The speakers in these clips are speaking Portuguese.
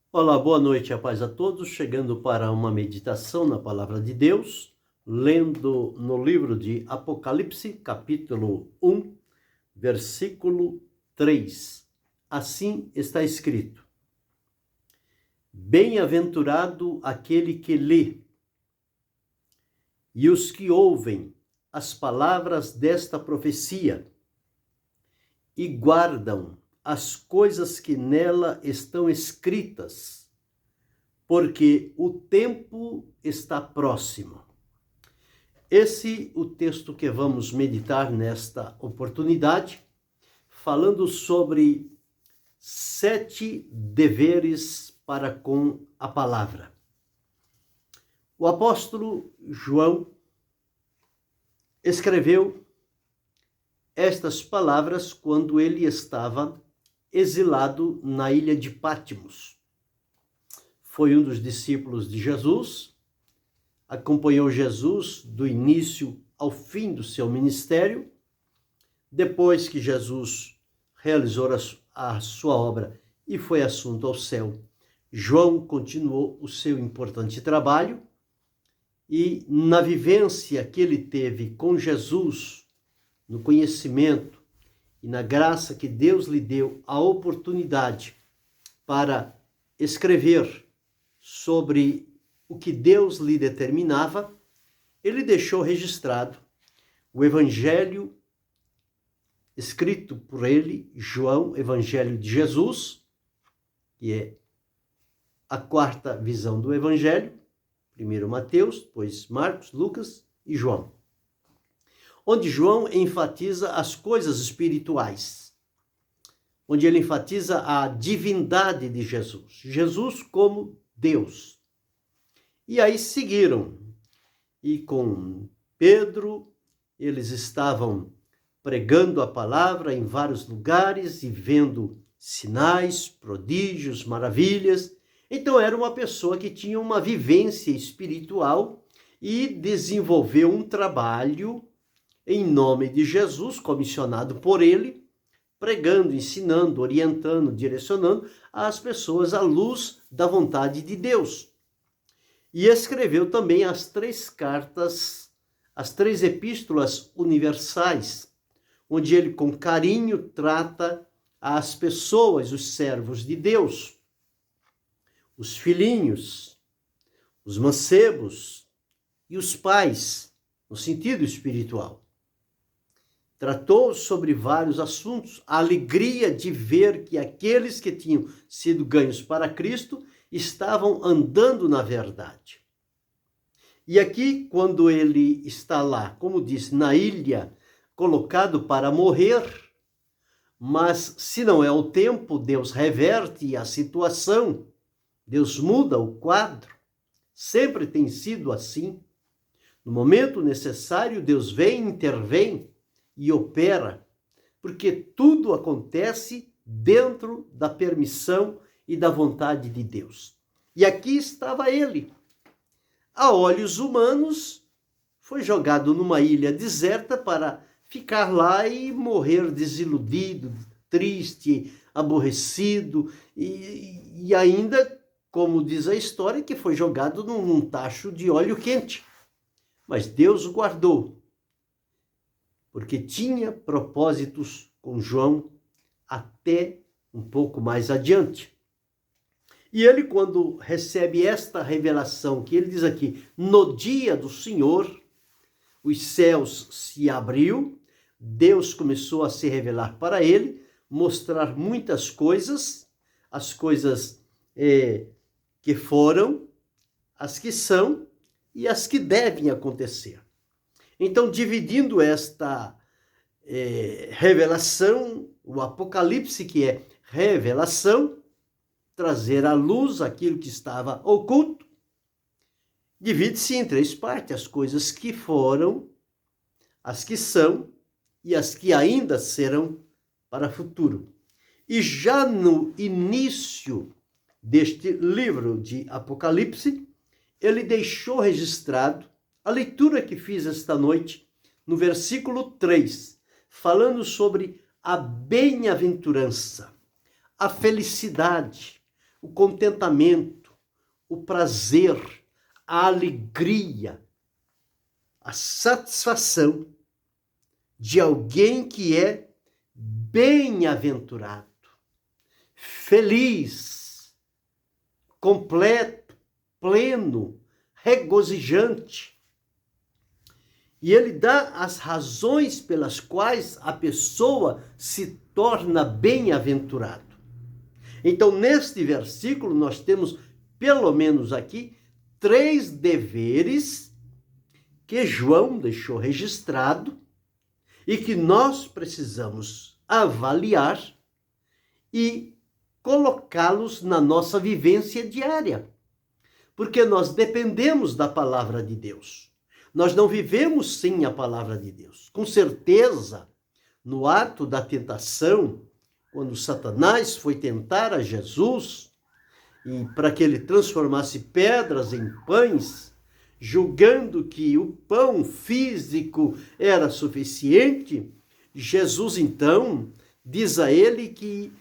Olá, boa noite, a paz a todos. Chegando para uma meditação na Palavra de Deus, lendo no livro de Apocalipse, capítulo 1, versículo 3. Assim está escrito: Bem-aventurado aquele que lê e os que ouvem as palavras desta profecia e guardam as coisas que nela estão escritas, porque o tempo está próximo. Esse é o texto que vamos meditar nesta oportunidade, falando sobre 7 deveres para com a palavra. O apóstolo João escreveu estas palavras quando ele estava exilado na ilha de Patmos. Foi um dos discípulos de Jesus, acompanhou Jesus do início ao fim do seu ministério. Depois que Jesus realizou a sua obra e foi assunto ao céu, João continuou o seu importante trabalho e na vivência que ele teve com Jesus, no conhecimento e na graça que Deus lhe deu a oportunidade para escrever sobre o que Deus lhe determinava, ele deixou registrado o Evangelho escrito por ele, João, Evangelho de Jesus, que é a 4ª visão do Evangelho, primeiro Mateus, depois Marcos, Lucas e João, onde João enfatiza as coisas espirituais, onde ele enfatiza a divindade de Jesus, Jesus como Deus. E aí seguiram, e com Pedro, eles estavam pregando a palavra em vários lugares e vendo sinais, prodígios, maravilhas. Então era uma pessoa que tinha uma vivência espiritual e desenvolveu um trabalho em nome de Jesus, comissionado por ele, pregando, ensinando, orientando, direcionando as pessoas à luz da vontade de Deus. E escreveu também as 3 cartas, as 3 epístolas universais, onde ele com carinho trata as pessoas, os servos de Deus, os filhinhos, os mancebos e os pais, no sentido espiritual. Tratou sobre vários assuntos, a alegria de ver que aqueles que tinham sido ganhos para Cristo estavam andando na verdade. E aqui, quando ele está lá, como disse, na ilha, colocado para morrer, mas se não é o tempo, Deus reverte a situação, Deus muda o quadro, sempre tem sido assim. No momento necessário, Deus vem, intervém e opera, porque tudo acontece dentro da permissão e da vontade de Deus. E aqui estava ele. A olhos humanos, foi jogado numa ilha deserta para ficar lá e morrer desiludido, triste, aborrecido e ainda, como diz a história, que foi jogado num tacho de óleo quente. Mas Deus o guardou, porque tinha propósitos com João até um pouco mais adiante. E ele, quando recebe esta revelação, que ele diz aqui, no dia do Senhor, os céus se abriu, Deus começou a se revelar para ele, mostrar muitas coisas, as coisas que foram, as que são e as que devem acontecer. Então, dividindo esta revelação, o Apocalipse, que é revelação, trazer à luz aquilo que estava oculto, divide-se em 3 partes, as coisas que foram, as que são e as que ainda serão para o futuro. E já no início deste livro de Apocalipse, ele deixou registrado a leitura que fiz esta noite, no versículo 3, falando sobre a bem-aventurança, a felicidade, o contentamento, o prazer, a alegria, a satisfação de alguém que é bem-aventurado, feliz, completo, pleno, regozijante. E ele dá as razões pelas quais a pessoa se torna bem-aventurado. Então, neste versículo, nós temos, pelo menos aqui, 3 deveres que João deixou registrado e que nós precisamos avaliar e colocá-los na nossa vivência diária. Porque nós dependemos da palavra de Deus. Nós não vivemos sem a palavra de Deus. Com certeza, no ato da tentação, quando Satanás foi tentar a Jesus, e para que ele transformasse pedras em pães, julgando que o pão físico era suficiente, Jesus então diz a ele que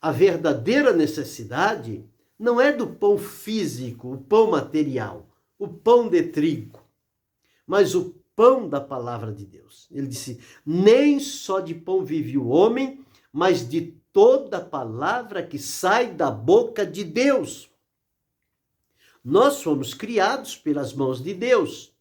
a verdadeira necessidade não é do pão físico, o pão material, o pão de trigo, mas o pão da palavra de Deus. Ele disse, nem só de pão vive o homem, mas de toda palavra que sai da boca de Deus. Nós fomos criados pelas mãos de Deus,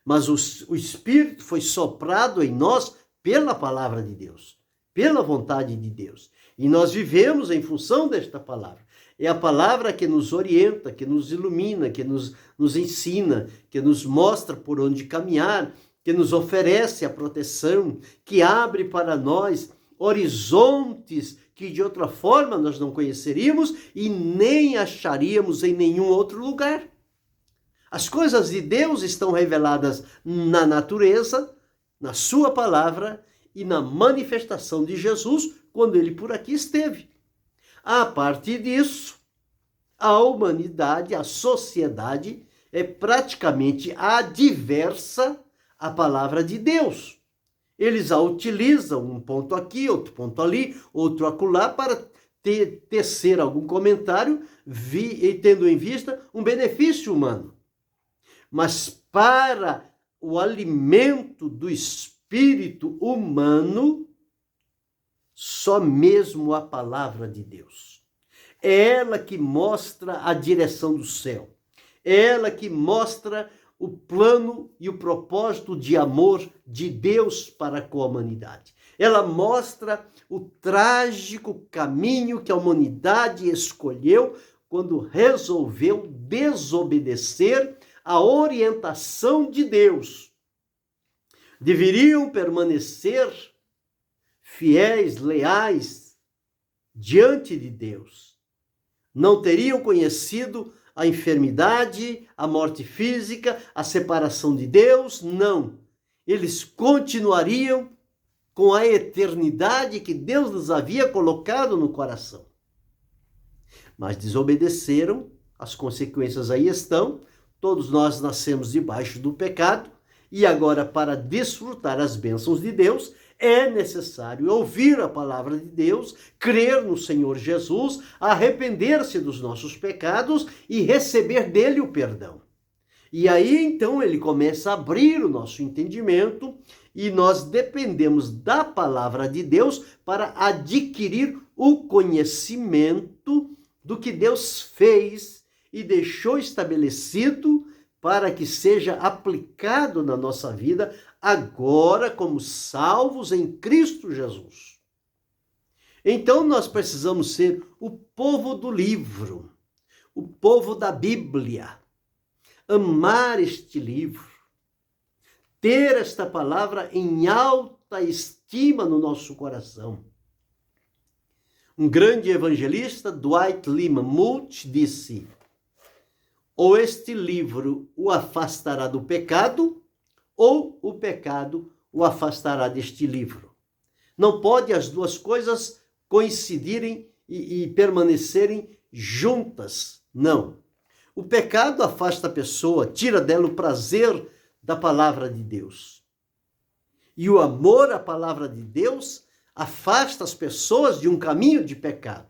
mas o Espírito foi soprado em nós pela palavra de Deus, pela vontade de Deus. E nós vivemos em função desta palavra. É a palavra que nos orienta, que nos ilumina, que nos ensina, que nos mostra por onde caminhar, que nos oferece a proteção, que abre para nós horizontes que de outra forma nós não conheceríamos e nem acharíamos em nenhum outro lugar. As coisas de Deus estão reveladas na natureza, na sua palavra e na manifestação de Jesus quando ele por aqui esteve. A partir disso, a humanidade, a sociedade é praticamente adversa à palavra de Deus. Eles a utilizam, um ponto aqui, outro ponto ali, outro acolá, para tecer algum comentário e tendo em vista um benefício humano. Mas para o alimento do espírito humano, só mesmo a palavra de Deus. É ela que mostra a direção do céu. É ela que mostra o plano e o propósito de amor de Deus para com a humanidade. Ela mostra o trágico caminho que a humanidade escolheu quando resolveu desobedecer a orientação de Deus. Deveriam permanecer fiéis, leais diante de Deus. Não teriam conhecido a enfermidade, a morte física, a separação de Deus, não. Eles continuariam com a eternidade que Deus lhes havia colocado no coração. Mas desobedeceram, as consequências aí estão, todos nós nascemos debaixo do pecado, e agora para desfrutar as bênçãos de Deus, é necessário ouvir a palavra de Deus, crer no Senhor Jesus, arrepender-se dos nossos pecados e receber dele o perdão. E aí, então, ele começa a abrir o nosso entendimento e nós dependemos da palavra de Deus para adquirir o conhecimento do que Deus fez e deixou estabelecido para que seja aplicado na nossa vida agora como salvos em Cristo Jesus. Então nós precisamos ser o povo do livro, o povo da Bíblia, amar este livro, ter esta palavra em alta estima no nosso coração. Um grande evangelista, Dwight Lyman Moody, disse: ou este livro o afastará do pecado, ou o pecado o afastará deste livro. Não pode as duas coisas coincidirem e permanecerem juntas, não. O pecado afasta a pessoa, tira dela o prazer da palavra de Deus. E o amor à palavra de Deus afasta as pessoas de um caminho de pecado.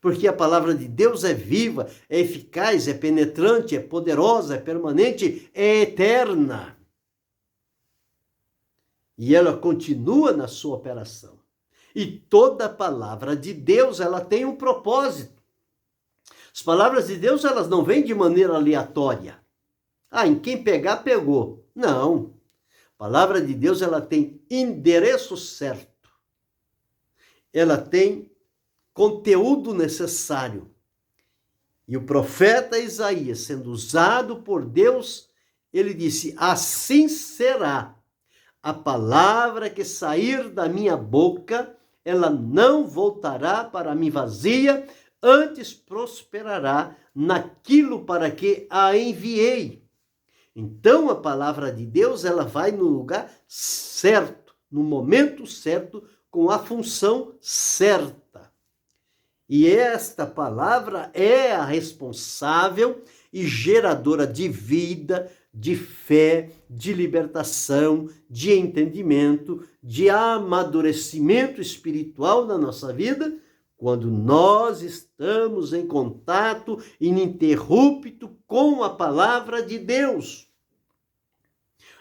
porque a palavra de Deus é viva, é eficaz, é penetrante, é poderosa, é permanente, é eterna. E ela continua na sua operação. E toda palavra de Deus, ela tem um propósito. As palavras de Deus, elas não vêm de maneira aleatória. Em quem pegar, pegou. Não. A palavra de Deus, ela tem endereço certo. Ela tem conteúdo necessário. E o profeta Isaías, sendo usado por Deus, ele disse: assim será. A palavra que sair da minha boca, ela não voltará para mim vazia, antes prosperará naquilo para que a enviei. Então a palavra de Deus, ela vai no lugar certo, no momento certo, com a função certa. E esta palavra é a responsável e geradora de vida, de fé, de libertação, de entendimento, de amadurecimento espiritual na nossa vida, quando nós estamos em contato ininterrupto com a palavra de Deus.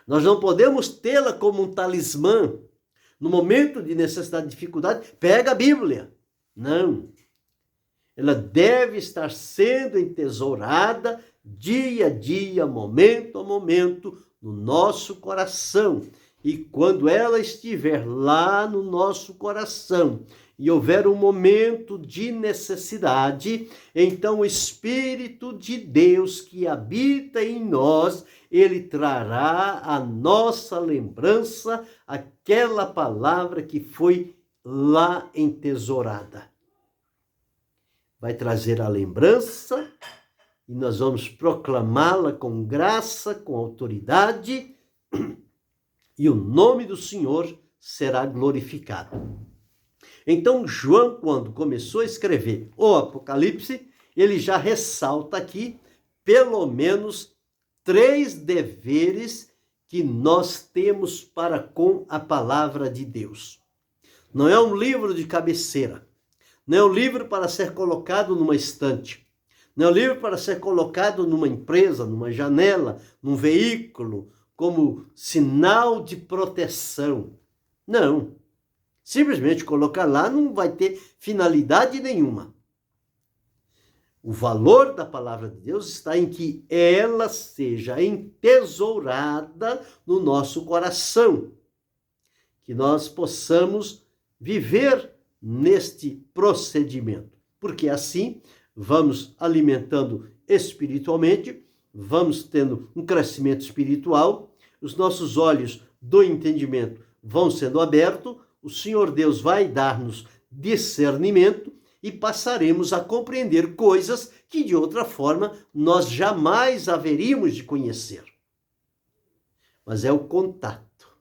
Nós não podemos tê-la como um talismã. No momento de necessidade, de dificuldade, pega a Bíblia. Não. Ela deve estar sendo entesourada dia a dia, momento a momento, no nosso coração. E quando ela estiver lá no nosso coração e houver um momento de necessidade, então o Espírito de Deus que habita em nós, ele trará à nossa lembrança aquela palavra que foi lá entesourada. Vai trazer a lembrança e nós vamos proclamá-la com graça, com autoridade, e o nome do Senhor será glorificado. Então, João, quando começou a escrever o Apocalipse, ele já ressalta aqui pelo menos 3 deveres que nós temos para com a palavra de Deus. Não é um livro de cabeceira. Não é um livro para ser colocado numa estante. Não é um livro para ser colocado numa empresa, numa janela, num veículo, como sinal de proteção. Não. Simplesmente colocar lá não vai ter finalidade nenhuma. O valor da palavra de Deus está em que ela seja entesourada no nosso coração. Que nós possamos viver neste procedimento, porque assim vamos alimentando espiritualmente, vamos tendo um crescimento espiritual, os nossos olhos do entendimento vão sendo abertos, o Senhor Deus vai dar-nos discernimento e passaremos a compreender coisas que de outra forma nós jamais haveríamos de conhecer. Mas é o contato,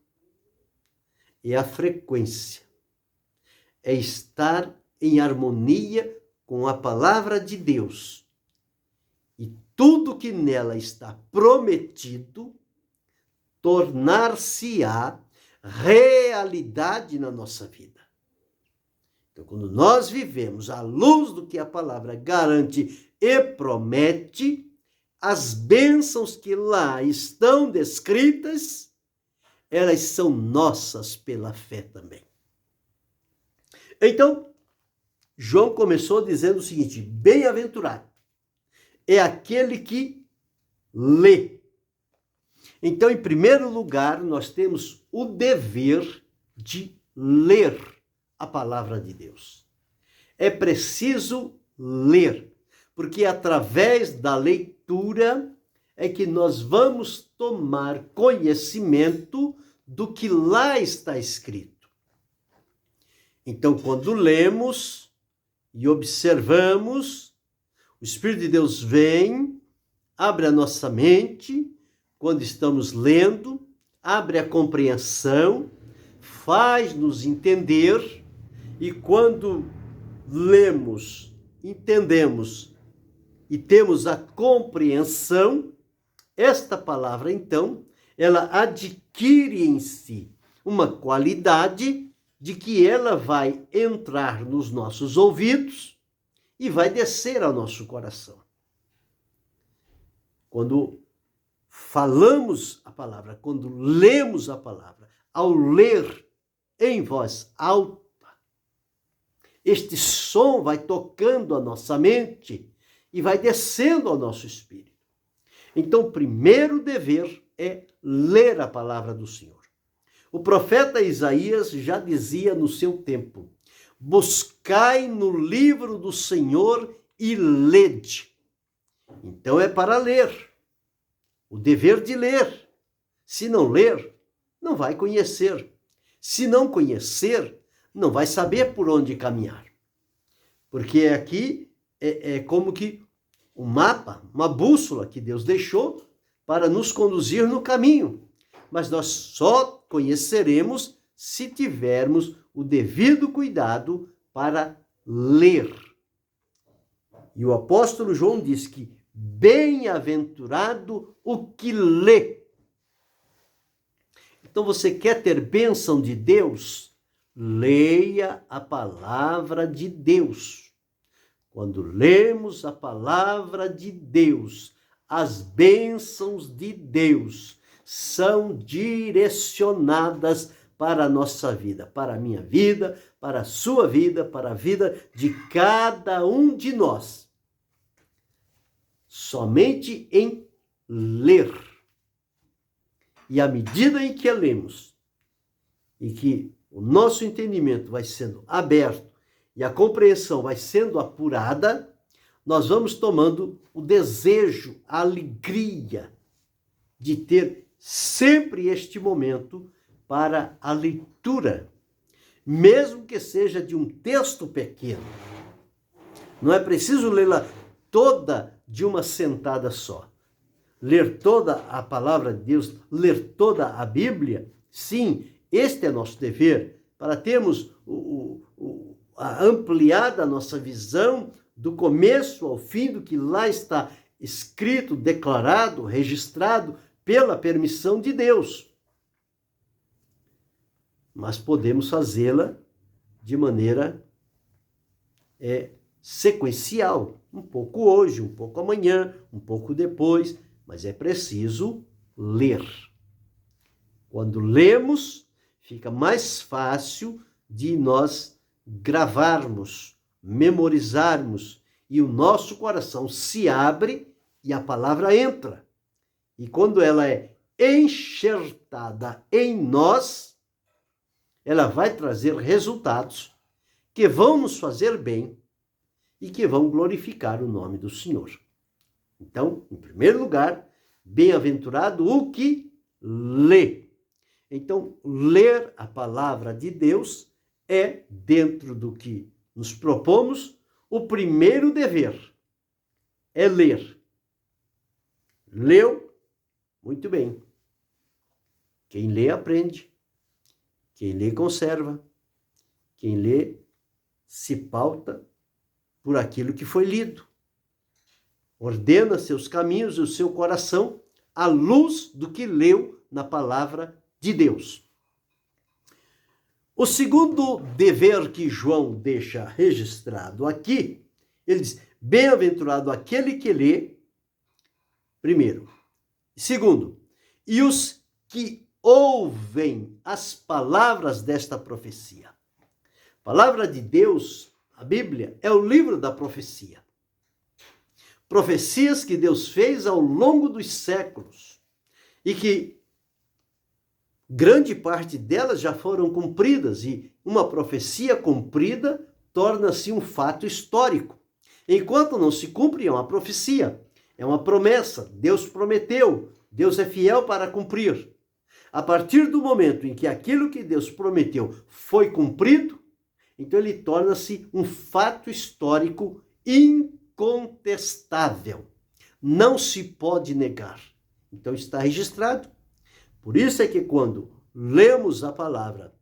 é a frequência, é estar em harmonia com a palavra de Deus. E tudo que nela está prometido tornar-se-á realidade na nossa vida. Então, quando nós vivemos à luz do que a palavra garante e promete, as bênçãos que lá estão descritas, elas são nossas pela fé também. Então, João começou dizendo o seguinte: bem-aventurado é aquele que lê. Então, em primeiro lugar, nós temos o dever de ler a palavra de Deus. É preciso ler, porque através da leitura é que nós vamos tomar conhecimento do que lá está escrito. Então, quando lemos e observamos, o Espírito de Deus vem, abre a nossa mente, quando estamos lendo, abre a compreensão, faz-nos entender, e quando lemos, entendemos e temos a compreensão, esta palavra, então, ela adquire em si uma qualidade de que ela vai entrar nos nossos ouvidos e vai descer ao nosso coração. Quando falamos a palavra, quando lemos a palavra, ao ler em voz alta, este som vai tocando a nossa mente e vai descendo ao nosso espírito. Então, o primeiro dever é ler a palavra do Senhor. O profeta Isaías já dizia no seu tempo: buscai no livro do Senhor e lede. Então é para ler. O dever de ler. Se não ler, não vai conhecer. Se não conhecer, não vai saber por onde caminhar. Porque aqui é como que um mapa, uma bússola que Deus deixou para nos conduzir no caminho. Mas nós só conheceremos se tivermos o devido cuidado para ler. E o apóstolo João diz que bem-aventurado o que lê. Então você quer ter bênção de Deus? Leia a palavra de Deus. Quando lemos a palavra de Deus, as bênçãos de Deus são direcionadas para a nossa vida, para a minha vida, para a sua vida, para a vida de cada um de nós. Somente em ler. E à medida em que lemos, e que o nosso entendimento vai sendo aberto e a compreensão vai sendo apurada, nós vamos tomando o desejo, a alegria de ter sempre este momento para a leitura, mesmo que seja de um texto pequeno. Não é preciso lê-la toda de uma sentada só. Ler toda a palavra de Deus, ler toda a Bíblia, sim, este é nosso dever, para termos a ampliada nossa visão do começo ao fim do que lá está escrito, declarado, registrado pela permissão de Deus. Mas podemos fazê-la de maneira sequencial, um pouco hoje, um pouco amanhã, um pouco depois, mas é preciso ler. Quando lemos, fica mais fácil de nós gravarmos, memorizarmos, e o nosso coração se abre e a palavra entra. E quando ela é enxertada em nós, ela vai trazer resultados que vão nos fazer bem e que vão glorificar o nome do Senhor. Então, em primeiro lugar, bem-aventurado o que lê. Então, ler a palavra de Deus é, dentro do que nos propomos, o primeiro dever. É ler. Leu? Muito bem. Quem lê, aprende. Quem lê, conserva. Quem lê, se pauta por aquilo que foi lido. Ordena seus caminhos e o seu coração à luz do que leu na palavra de Deus. O segundo dever que João deixa registrado aqui, ele diz: bem-aventurado aquele que lê, primeiro. Segundo, e os que ouvem as palavras desta profecia. A palavra de Deus, a Bíblia, é o livro da profecia. Profecias que Deus fez ao longo dos séculos e que grande parte delas já foram cumpridas, e uma profecia cumprida torna-se um fato histórico. Enquanto não se cumpre, é uma profecia, é uma promessa. Deus prometeu, Deus é fiel para cumprir. A partir do momento em que aquilo que Deus prometeu foi cumprido, então ele torna-se um fato histórico incontestável. Não se pode negar. Então está registrado. Por isso é que quando lemos a palavra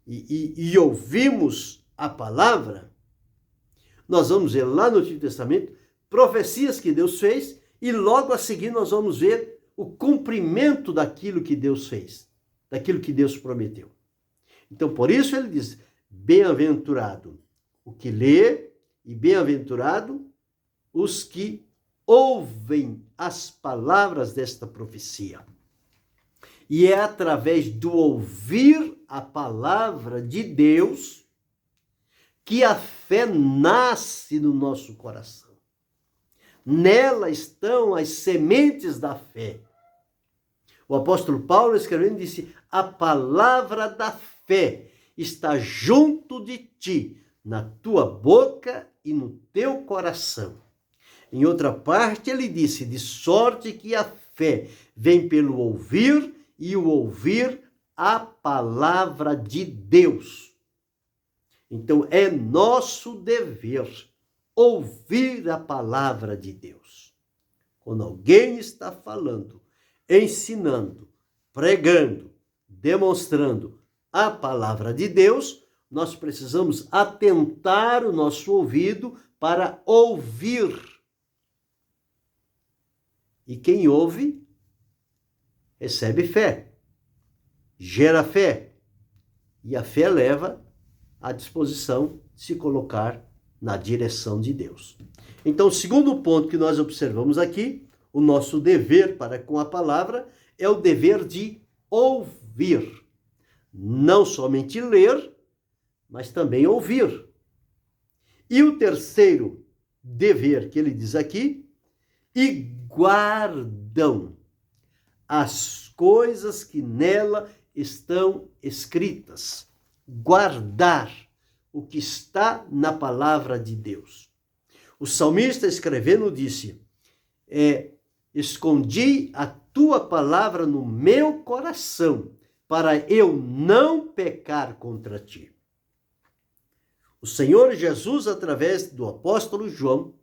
e ouvimos a palavra, nós vamos ver lá no Antigo Testamento profecias que Deus fez e logo a seguir nós vamos ver o cumprimento daquilo que Deus fez, daquilo que Deus prometeu. Então, por isso ele diz: bem-aventurado o que lê e bem-aventurado os que ouvem as palavras desta profecia. E é através do ouvir a palavra de Deus que a fé nasce no nosso coração. Nela estão as sementes da fé. O apóstolo Paulo, escrevendo, disse: a palavra da fé está junto de ti, na tua boca e no teu coração. Em outra parte, ele disse: de sorte que a fé vem pelo ouvir, e o ouvir a palavra de Deus. Então, é nosso dever ouvir a palavra de Deus. Quando alguém está falando, ensinando, pregando, demonstrando a palavra de Deus, nós precisamos atentar o nosso ouvido para ouvir. E quem ouve, recebe fé, gera fé, e a fé leva à disposição de se colocar na direção de Deus. Então, o segundo ponto que nós observamos aqui, o nosso dever para com a palavra, é o dever de ouvir. Não somente ler, mas também ouvir. E o terceiro dever que ele diz aqui, e guardam as coisas que nela estão escritas. Guardar o que está na palavra de Deus. O salmista, escrevendo, disse: escondi a tua palavra no meu coração, para eu não pecar contra ti. O Senhor Jesus, através do apóstolo João,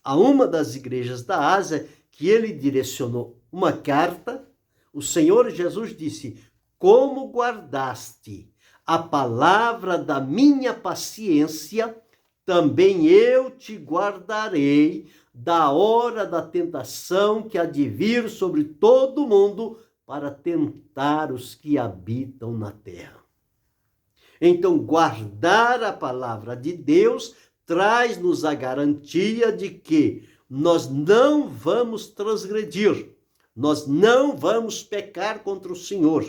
a uma das igrejas da Ásia, que ele direcionou uma carta, o Senhor Jesus disse: como guardaste a palavra da minha paciência, também eu te guardarei da hora da tentação que há de vir sobre todo mundo para tentar os que habitam na terra. Então, guardar a palavra de Deus traz-nos a garantia de que nós não vamos transgredir, nós não vamos pecar contra o Senhor,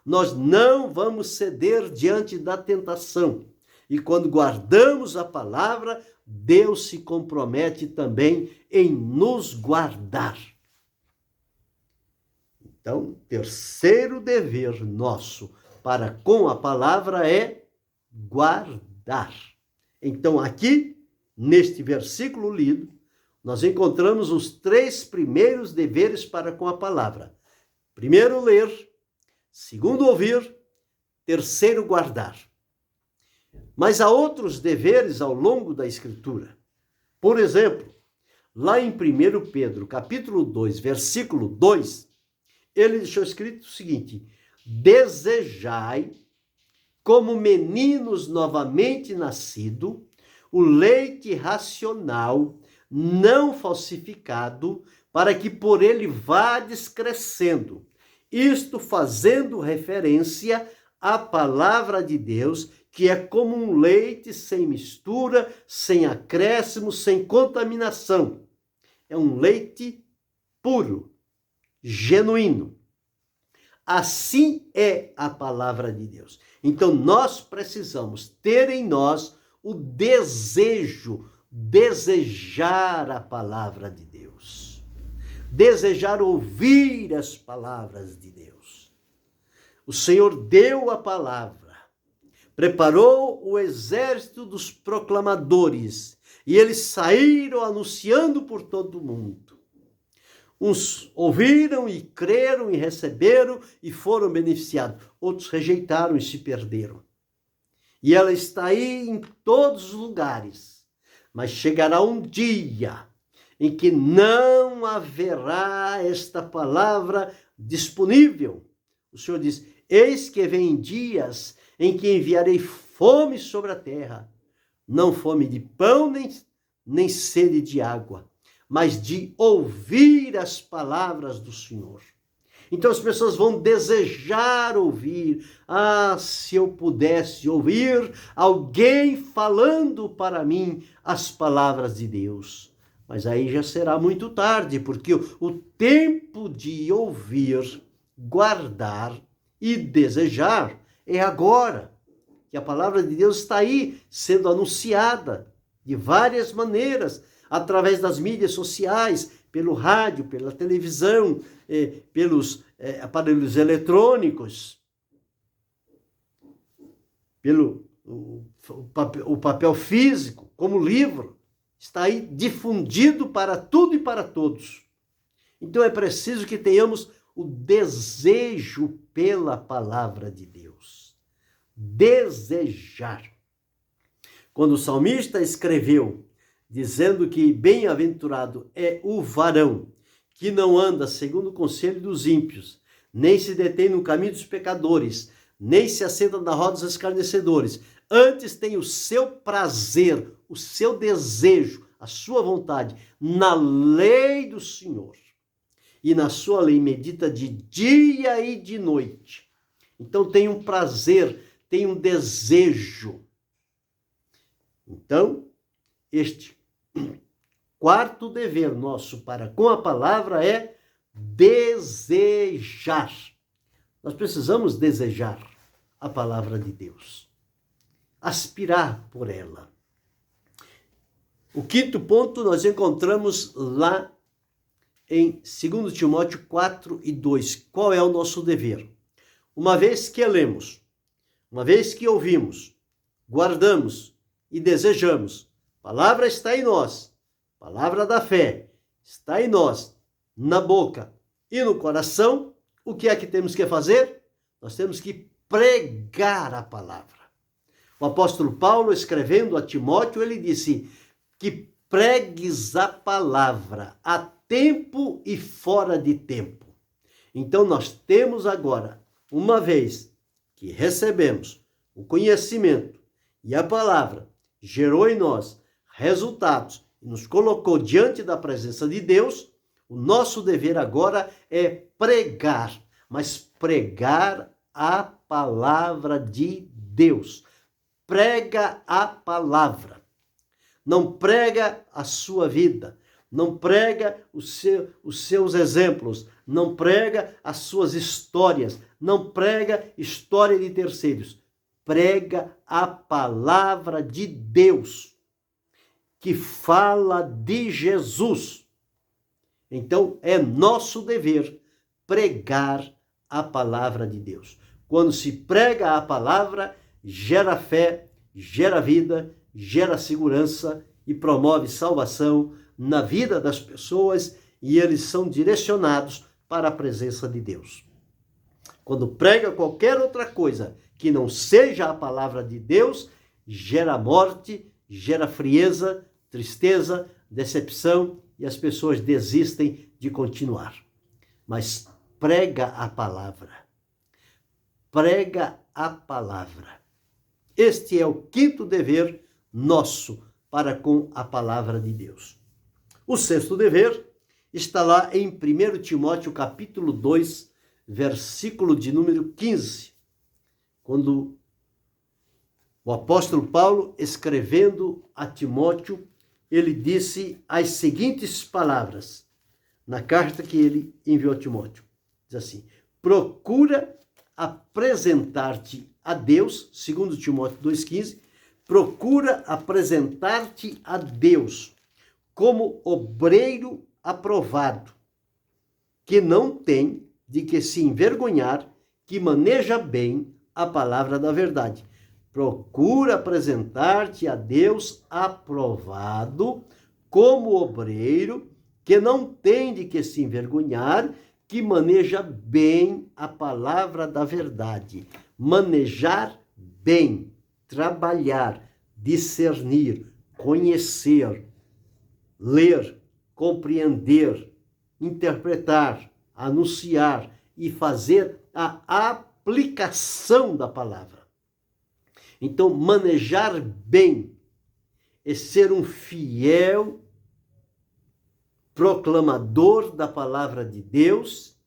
nós não vamos ceder diante da tentação. E quando guardamos a palavra, Deus se compromete também em nos guardar. Então, terceiro dever nosso para com a palavra é guardar. Então, aqui, neste versículo lido, nós encontramos os três primeiros deveres para com a palavra. Primeiro, ler. Segundo, ouvir. Terceiro, guardar. Mas há outros deveres ao longo da Escritura. Por exemplo, lá em 1 Pedro, capítulo 2, versículo 2, ele deixou escrito o seguinte: desejai, como meninos novamente nascidos, o leite racional, não falsificado, para que por ele vades crescendo. Isto fazendo referência à palavra de Deus, que é como um leite sem mistura, sem acréscimo, sem contaminação. É um leite puro, genuíno. Assim é a palavra de Deus. Então, nós precisamos ter em nós o desejar a palavra de Deus. Desejar ouvir as palavras de Deus. O Senhor deu a palavra, preparou o exército dos proclamadores, e eles saíram anunciando por todo o mundo. Uns ouviram e creram e receberam e foram beneficiados. Outros rejeitaram e se perderam. E ela está aí em todos os lugares. Mas chegará um dia em que não haverá esta palavra disponível. O Senhor diz: eis que vem dias em que enviarei fome sobre a terra. Não fome de pão, nem sede de água, mas de ouvir as palavras do Senhor. Então as pessoas vão desejar ouvir. Ah, se eu pudesse ouvir alguém falando para mim as palavras de Deus. Mas aí já será muito tarde, porque o tempo de ouvir, guardar e desejar é agora. Que a palavra de Deus está aí sendo anunciada de várias maneiras, através das mídias sociais, pelo rádio, pela televisão, pelos aparelhos eletrônicos, pelo o papel físico, como livro, está aí difundido para tudo e para todos. Então é preciso que tenhamos o desejo pela palavra de Deus. Desejar. Quando o salmista escreveu, dizendo que bem-aventurado é o varão que não anda segundo o conselho dos ímpios, nem se detém no caminho dos pecadores, nem se assenta na roda dos escarnecedores. Antes tem o seu prazer, o seu desejo, a sua vontade na lei do Senhor. E na sua lei medita de dia e de noite. Então tem um prazer, tem um desejo. Então, este quarto dever nosso para com a palavra é desejar. Nós precisamos desejar a palavra de Deus, aspirar por ela. O quinto ponto nós encontramos lá em 2 Timóteo 4 e 2. Qual é o nosso dever? Uma vez que lemos, uma vez que ouvimos, guardamos e desejamos, a palavra está em nós, a palavra da fé está em nós, na boca e no coração, o que é que temos que fazer? Nós temos que pregar a palavra. O apóstolo Paulo, escrevendo a Timóteo, ele disse que pregues a palavra a tempo e fora de tempo. Então nós temos agora, uma vez que recebemos o conhecimento e a palavra gerou em nós resultados e nos colocou diante da presença de Deus, o nosso dever agora é pregar, mas pregar a palavra de Deus. Prega a palavra. Não prega a sua vida, não prega os seus exemplos, não prega as suas histórias, não prega história de terceiros. Prega a palavra de Deus, que fala de Jesus. Então, é nosso dever pregar a palavra de Deus. Quando se prega a palavra, gera fé, gera vida, gera segurança e promove salvação na vida das pessoas e eles são direcionados para a presença de Deus. Quando prega qualquer outra coisa que não seja a palavra de Deus, gera morte, gera frieza, tristeza, decepção e as pessoas desistem de continuar. Mas prega a palavra. Prega a palavra. Este é o quinto dever nosso para com a palavra de Deus. O sexto dever está lá em 1 Timóteo capítulo 2, versículo de número 15, quando o apóstolo Paulo, escrevendo a Timóteo, ele disse as seguintes palavras na carta que ele enviou a Timóteo. Diz assim: procura apresentar-te a Deus, segundo Timóteo 2,15, procura apresentar-te a Deus como obreiro aprovado, que não tem de que se envergonhar, que maneja bem a palavra da verdade. Procura apresentar-te a Deus aprovado, como obreiro, que não tem de que se envergonhar, que maneja bem a palavra da verdade. Manejar bem, trabalhar, discernir, conhecer, ler, compreender, interpretar, anunciar e fazer a aplicação da palavra. Então, manejar bem é ser um fiel proclamador da palavra de Deus,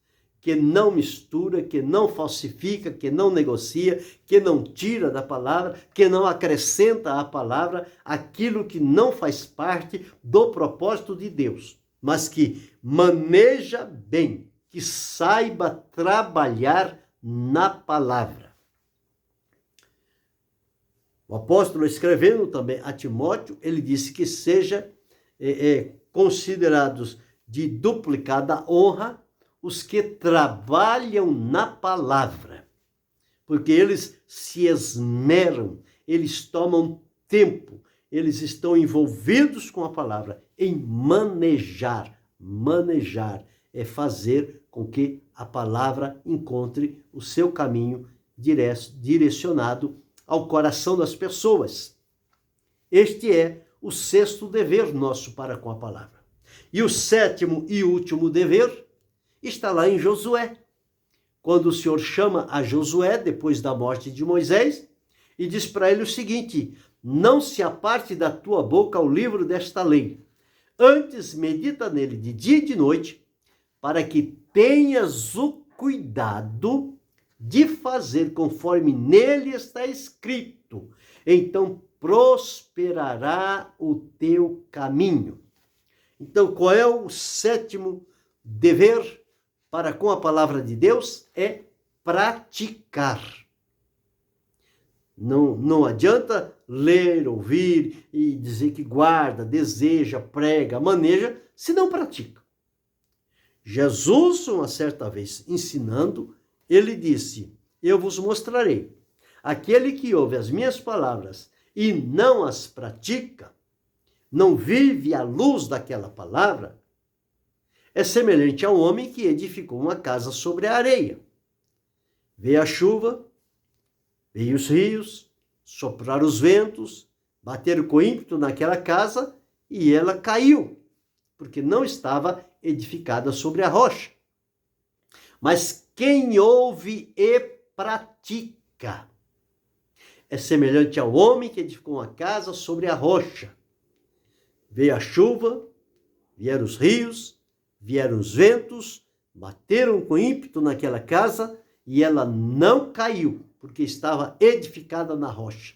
que não mistura, que não falsifica, que não negocia, que não tira da palavra, que não acrescenta à palavra aquilo que não faz parte do propósito de Deus, mas que maneja bem, que saiba trabalhar na palavra. O apóstolo, escrevendo também a Timóteo, ele disse que seja considerados de duplicada honra os que trabalham na palavra, porque eles se esmeram, eles tomam tempo, eles estão envolvidos com a palavra em manejar. Manejar é fazer com que a palavra encontre o seu caminho direcionado ao coração das pessoas. Este é o sexto dever nosso para com a palavra. E o sétimo e último dever está lá em Josué, quando o Senhor chama a Josué, depois da morte de Moisés, e diz para ele o seguinte: não se aparte da tua boca o livro desta lei, antes medita nele de dia e de noite, para que tenhas o cuidado de fazer conforme nele está escrito, então prosperará o teu caminho. Então, qual é o sétimo dever para com a palavra de Deus? É praticar. Não adianta ler, ouvir e dizer que guarda, deseja, prega, maneja, se não pratica. Jesus, uma certa vez, ensinando, ele disse: eu vos mostrarei. Aquele que ouve as minhas palavras e não as pratica, não vive à luz daquela palavra, é semelhante a um homem que edificou uma casa sobre a areia. Veio a chuva, veio os rios, sopraram os ventos, bateram com ímpeto naquela casa e ela caiu, porque não estava edificada sobre a rocha. Mas quem ouve e pratica é semelhante ao homem que edificou uma casa sobre a rocha. Veio a chuva, vieram os rios, vieram os ventos, bateram com ímpeto naquela casa e ela não caiu, porque estava edificada na rocha.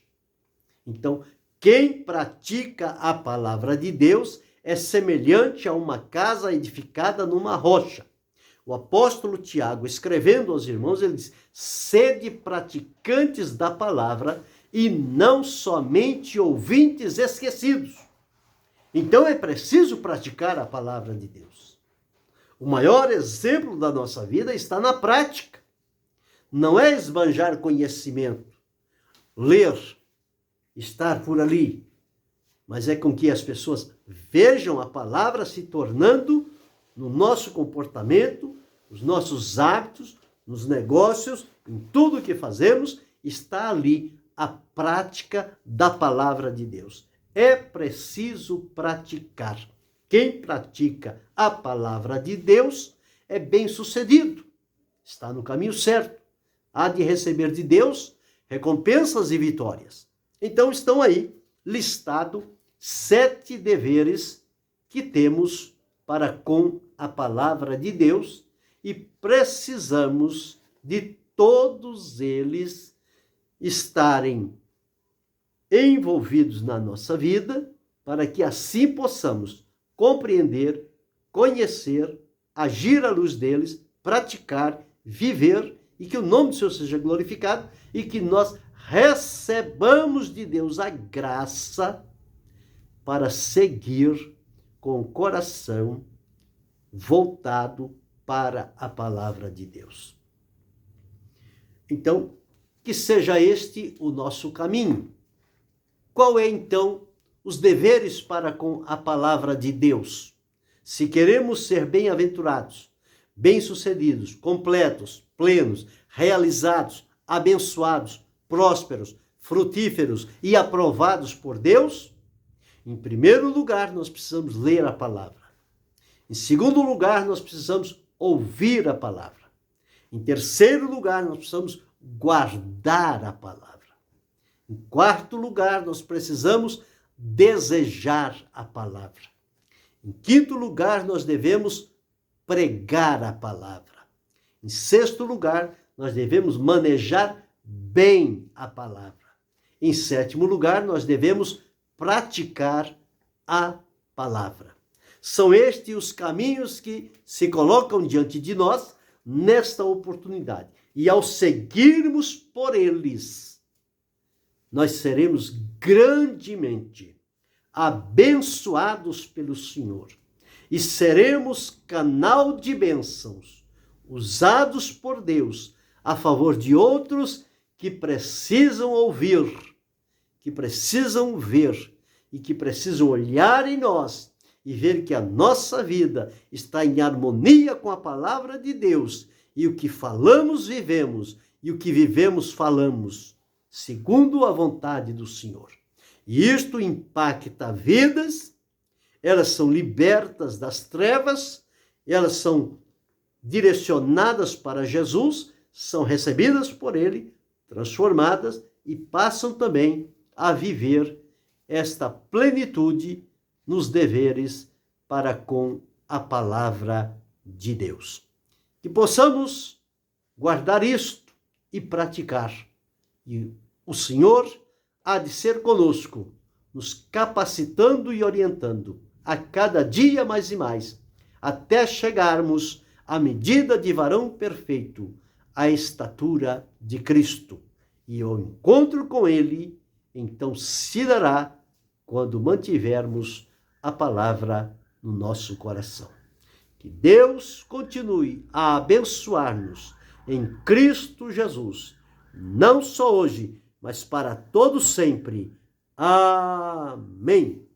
Então, quem pratica a palavra de Deus é semelhante a uma casa edificada numa rocha. O apóstolo Tiago, escrevendo aos irmãos, ele diz: sede praticantes da palavra e não somente ouvintes esquecidos. Então é preciso praticar a palavra de Deus. O maior exemplo da nossa vida está na prática. Não é esbanjar conhecimento, ler, estar por ali, mas é com que as pessoas vejam a palavra se tornando no nosso comportamento, nos nossos hábitos, nos negócios, em tudo o que fazemos, está ali a prática da palavra de Deus. É preciso praticar. Quem pratica a palavra de Deus é bem-sucedido, está no caminho certo, há de receber de Deus recompensas e vitórias. Então estão aí listados 7 deveres que temos para com a palavra de Deus e precisamos de todos eles estarem envolvidos na nossa vida para que assim possamos compreender, conhecer, agir à luz deles, praticar, viver e que o nome do Senhor seja glorificado e que nós recebamos de Deus a graça para seguir com o coração voltado para a palavra de Deus. Então, que seja este o nosso caminho. Qual é, então, os deveres para com a palavra de Deus? Se queremos ser bem-aventurados, bem-sucedidos, completos, plenos, realizados, abençoados, prósperos, frutíferos e aprovados por Deus, em primeiro lugar, nós precisamos ler a palavra. Em segundo lugar, nós precisamos ouvir a palavra. Em terceiro lugar, nós precisamos guardar a palavra. Em quarto lugar, nós precisamos desejar a palavra. Em quinto lugar, nós devemos pregar a palavra. Em sexto lugar, nós devemos manejar bem a palavra. Em sétimo lugar, nós devemos praticar a palavra. São estes os caminhos que se colocam diante de nós nesta oportunidade. E ao seguirmos por eles, nós seremos grandemente abençoados pelo Senhor e seremos canal de bênçãos usados por Deus a favor de outros que precisam ouvir, que precisam ver e que precisam olhar em nós e ver que a nossa vida está em harmonia com a palavra de Deus e o que falamos, vivemos e o que vivemos, falamos, segundo a vontade do Senhor. E isto impacta vidas, elas são libertas das trevas, elas são direcionadas para Jesus, são recebidas por Ele, transformadas e passam também a viver esta plenitude nos deveres para com a palavra de Deus. Que possamos guardar isto e praticar. E o Senhor há de ser conosco, nos capacitando e orientando a cada dia mais e mais, até chegarmos à medida de varão perfeito, à estatura de Cristo. E o encontro com Ele, então, se dará quando mantivermos a palavra no nosso coração. Que Deus continue a abençoar-nos em Cristo Jesus, não só hoje, mas para todo sempre. Amém.